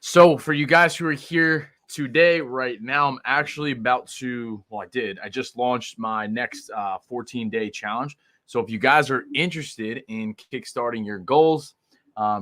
So for you guys who are here today, right now, I'm actually about to, I just launched my next 14-day challenge. So if you guys are interested in kickstarting your goals,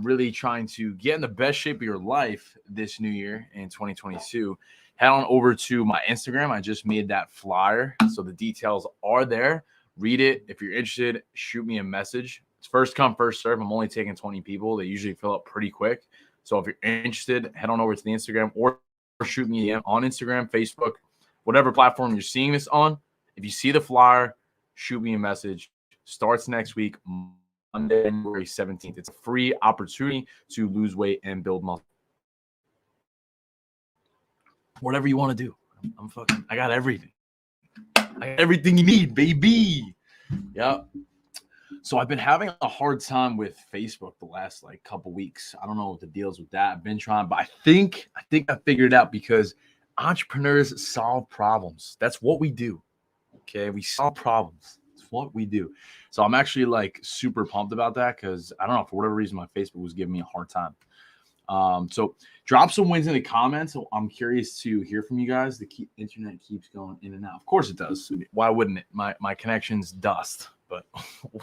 really trying to get in the best shape of your life this new year in 2022, head on over to my Instagram. I just made that flyer. So the details are there. Read it. If you're interested, shoot me a message. It's first come, first serve. I'm only taking 20 people. They usually fill up pretty quick. So if you're interested, head on over to the Instagram or shoot me on Instagram, Facebook, whatever platform you're seeing this on. If you see the flyer, shoot me a message. Starts next week, Monday, January 17th. It's a free opportunity to lose weight and build muscle. Whatever you want to do. I got everything. I got everything you need, baby. Yep. So I've been having a hard time with Facebook the last couple weeks. I don't know what the deal is with that. I've been trying, but I think I figured it out because entrepreneurs solve problems. That's what we do. Okay, we solve problems. It's what we do. So I'm actually super pumped about that because I don't know, for whatever reason my Facebook was giving me a hard time. So drop some wins in the comments. So I'm curious to hear from you guys. The internet keeps going in and out. Of course it does. Why wouldn't it? My connection's dust. But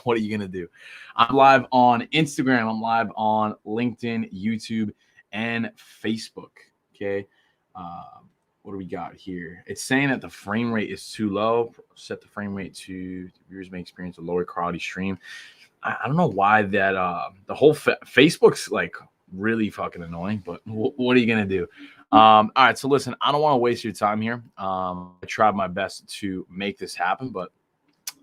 what are you going to do? I'm live on Instagram. I'm live on LinkedIn, YouTube, and Facebook. Okay. What do we got here? It's saying that the frame rate is too low. Set the frame rate to viewers may experience a lower quality stream. I don't know why that the whole Facebook's really fucking annoying, but what are you going to do? All right. So listen, I don't want to waste your time here. I tried my best to make this happen, but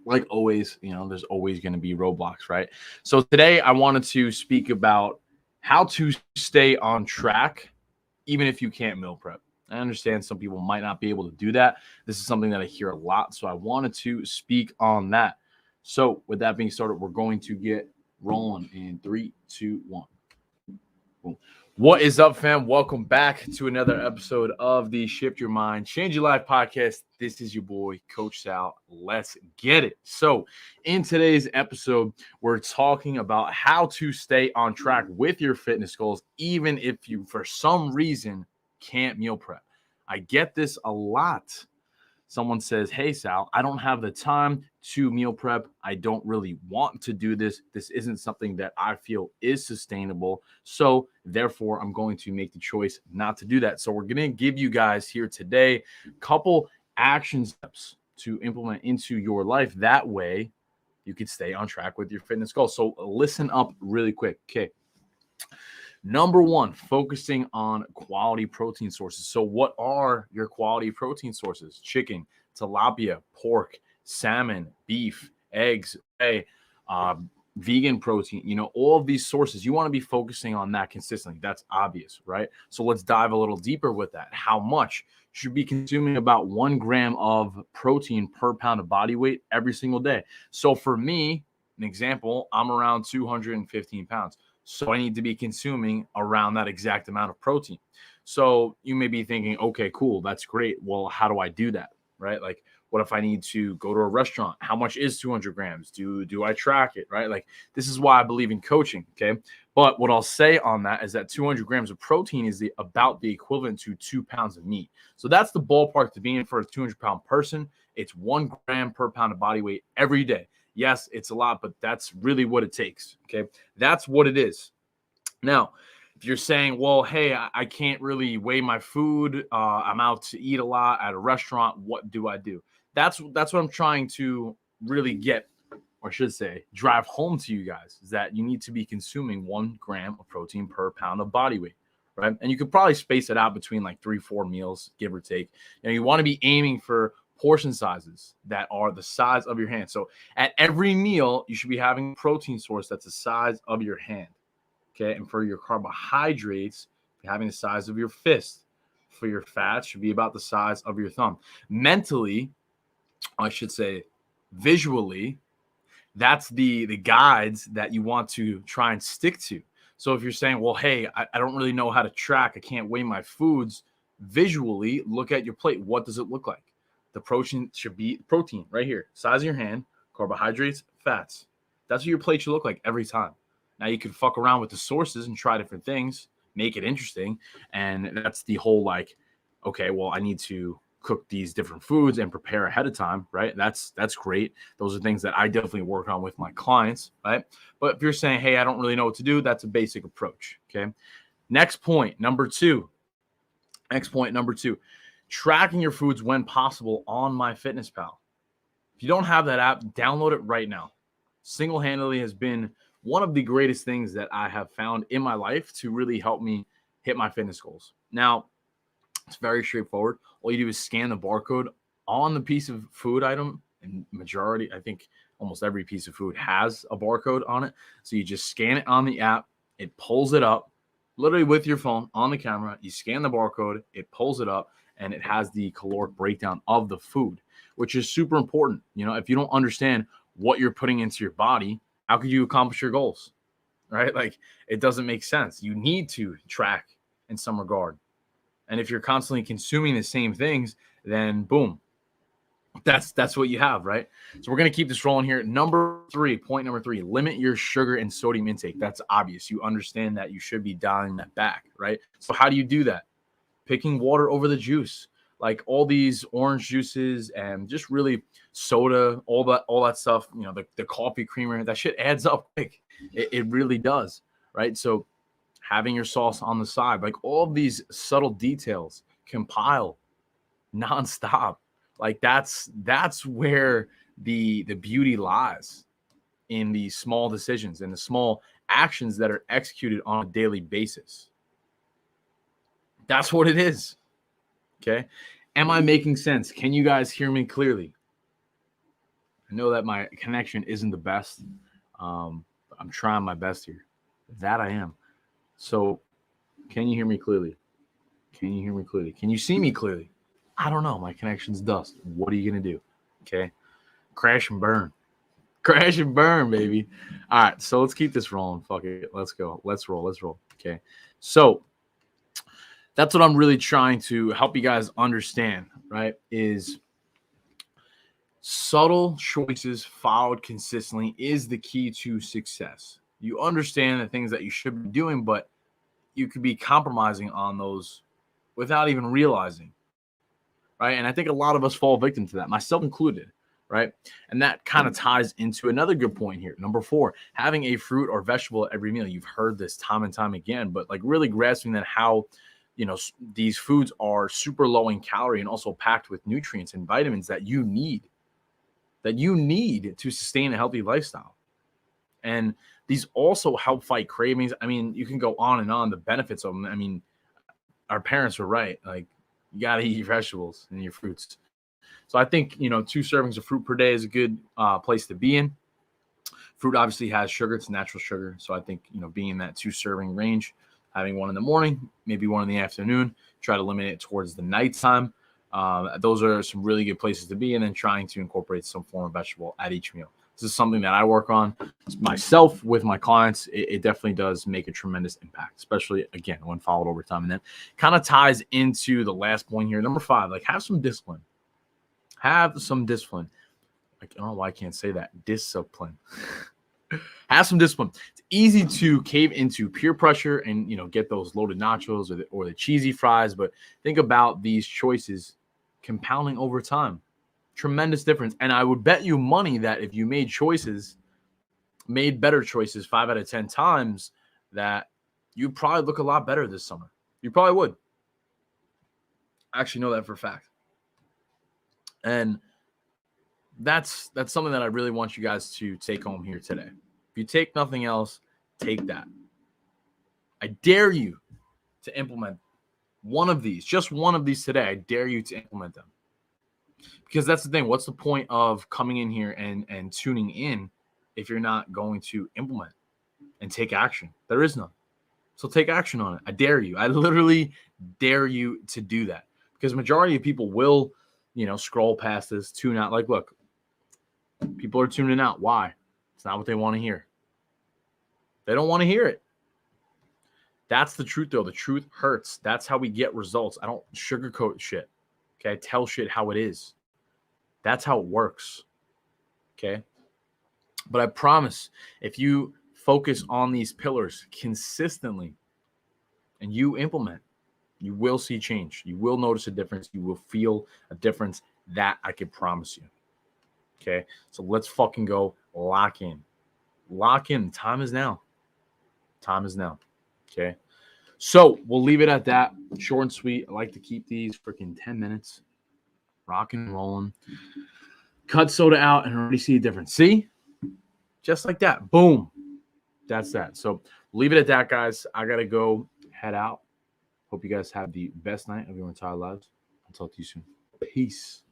like always, there's always going to be roadblocks, right? So today I wanted to speak about how to stay on track, even if you can't meal prep. I understand some people might not be able to do that. This is something that I hear a lot. So I wanted to speak on that. So with that being started, we're going to get rolling in 3, 2, 1. Boom. What is up, fam? Welcome back to another episode of the Shift Your Mind, Change Your Life podcast. This is your boy, Coach Sal. Let's get it. So in today's episode, we're talking about how to stay on track with your fitness goals, even if you, for some reason, can't meal prep. I get this a lot. Someone says, hey, Sal, I don't have the time to meal prep. I don't really want to do this. This isn't something that I feel is sustainable. So therefore, I'm going to make the choice not to do that. So we're going to give you guys here today a couple action steps to implement into your life. That way you can stay on track with your fitness goals. So listen up really quick. Okay. Number one, focusing on quality protein sources. So what are your quality protein sources? Chicken, tilapia, pork, salmon, beef, eggs, vegan protein, all of these sources. You want to be focusing on that consistently. That's obvious, right? So let's dive a little deeper with that. How much? You should be consuming about 1 gram of protein per pound of body weight every single day. So for me, an example, I'm around 215 pounds. So I need to be consuming around that exact amount of protein. So you may be thinking, okay, cool, that's great. Well, how do I do that, right? What if I need to go to a restaurant? How much is 200 grams? Do I track it, right? This is why I believe in coaching, okay? But what I'll say on that is that 200 grams of protein is about the equivalent to 2 pounds of meat. So that's the ballpark to be in for a 200-pound person. It's 1 gram per pound of body weight every day. Yes, it's a lot, but that's really what it takes, okay? That's what it is. Now, if you're saying, well, hey, I can't really weigh my food. I'm out to eat a lot at a restaurant. What do I do? That's what I'm trying to really get, or I should say, drive home to you guys, is that you need to be consuming 1 gram of protein per pound of body weight, right? And you could probably space it out between 3-4 meals, give or take. You want to be aiming for portion sizes that are the size of your hand. So at every meal, you should be having a protein source that's the size of your hand. Okay. And for your carbohydrates, you're having the size of your fist. For your fats, should be about the size of your thumb. Mentally, I should say visually, that's the guides that you want to try and stick to. So if you're saying, well, hey, I don't really know how to track, I can't weigh my foods, visually look at your plate. What does it look like? The protein should be protein right here, size of your hand, carbohydrates, fats. That's what your plate should look like every time. Now you can fuck around with the sources and try different things. make it interesting. And that's the whole like, okay, well, I need to cook these different foods and prepare ahead of time, right? That's great. Those are things that I definitely work on with my clients, right? But if you're saying, hey, I don't really know what to do, that's a basic approach. Okay. Next point, number two. Tracking your foods when possible on MyFitnessPal. If you don't have that app, download it right now. Single-handedly has been one of the greatest things that I have found in my life to really help me hit my fitness goals. Now, it's very straightforward. All you do is scan the barcode on the piece of food item, and majority, I think almost every piece of food has a barcode on it. So you just scan it on the app, it pulls it up, literally with your phone on the camera. You scan the barcode, it pulls it up, and it has the caloric breakdown of the food, which is super important. You know, if you don't understand what you're putting into your body, how could you accomplish your goals, right? Like, it doesn't make sense. You need to track in some regard. And if you're constantly consuming the same things, then boom, that's what you have, right? So we're going to keep this rolling here. Point number three, limit your sugar and sodium intake. That's obvious. You understand that you should be dialing that back, right? So how do you do that? Picking water over the juice, like all these orange juices and just really soda, all that stuff, you know, the coffee creamer, that shit adds up quick. It really does, right? So having your sauce on the side, like all of these subtle details compile nonstop. Like that's where the beauty lies, in the small decisions and the small actions that are executed on a daily basis. That's what it is. Okay. Am I making sense? Can you guys hear me clearly? I know that my connection isn't the best. I'm trying my best here. That I am. So can you hear me clearly? Can you hear me clearly? Can you see me clearly? I don't know. My connection's dust. What are you going to do? Okay. Crash and burn. Crash and burn, baby. All right. So let's keep this rolling. Fuck it. Let's go. Let's roll. Okay. So that's what I'm really trying to help you guys understand, right? Is subtle choices followed consistently is the key to success. You understand the things that you should be doing, but you could be compromising on those without even realizing, right? And I think a lot of us fall victim to that, myself included, right? And that kind of ties into another good point here. Number 4, having a fruit or vegetable at every meal. You've heard this time and time again, but like really grasping that how, you know, these foods are super low in calorie and also packed with nutrients and vitamins that you need to sustain a healthy lifestyle. And these also help fight cravings. I mean, you can go on and on the benefits of them. I mean, our parents were right. Like, you got to eat your vegetables and your fruits. So I think, you know, 2 servings of fruit per day is a good place to be in. Fruit obviously has sugar. It's natural sugar. So I think, you know, being in that 2 serving range, having one in the morning, maybe one in the afternoon, try to limit it towards the nighttime. Those are some really good places to be. And then trying to incorporate some form of vegetable at each meal. This is something that I work on myself with my clients. It definitely does make a tremendous impact, especially, again, when followed over time. And then kind of ties into the last point here. Number 5, like, have some discipline. Have some discipline. I don't know why I can't say that. Discipline. Have some discipline. It's easy to cave into peer pressure and, you know, get those loaded nachos or the cheesy fries. But think about these choices compounding over time. Tremendous difference. And I would bet you money that if you made better choices 5 out of 10 times, that you'd probably look a lot better this summer. You probably would. I actually know that for a fact. And that's something that I really want you guys to take home here today. If you take nothing else, take that. I dare you to implement one of these, just one of these today. I dare you to implement them. Because that's the thing. What's the point of coming in here and tuning in if you're not going to implement and take action? There is none. So take action on it. I dare you. I literally dare you to do that. Because majority of people will, you know, scroll past this, tune out. Like, look, people are tuning out. Why? It's not what they want to hear. They don't want to hear it. That's the truth, though. The truth hurts. That's how we get results. I don't sugarcoat shit. Okay? I tell shit how it is. That's how it works. Okay? But I promise, if you focus on these pillars consistently, and you implement, you will see change. You will notice a difference. You will feel a difference. That I can promise you. Okay. So let's fucking go. Lock in. Lock in. Time is now. Time is now. Okay. So we'll leave it at that. Short and sweet. I like to keep these freaking 10 minutes. Rocking and rolling. Cut soda out and already see a difference. See? Just like that. Boom. That's that. So leave it at that, guys. I got to go head out. Hope you guys have the best night of your entire lives. I'll talk to you soon. Peace.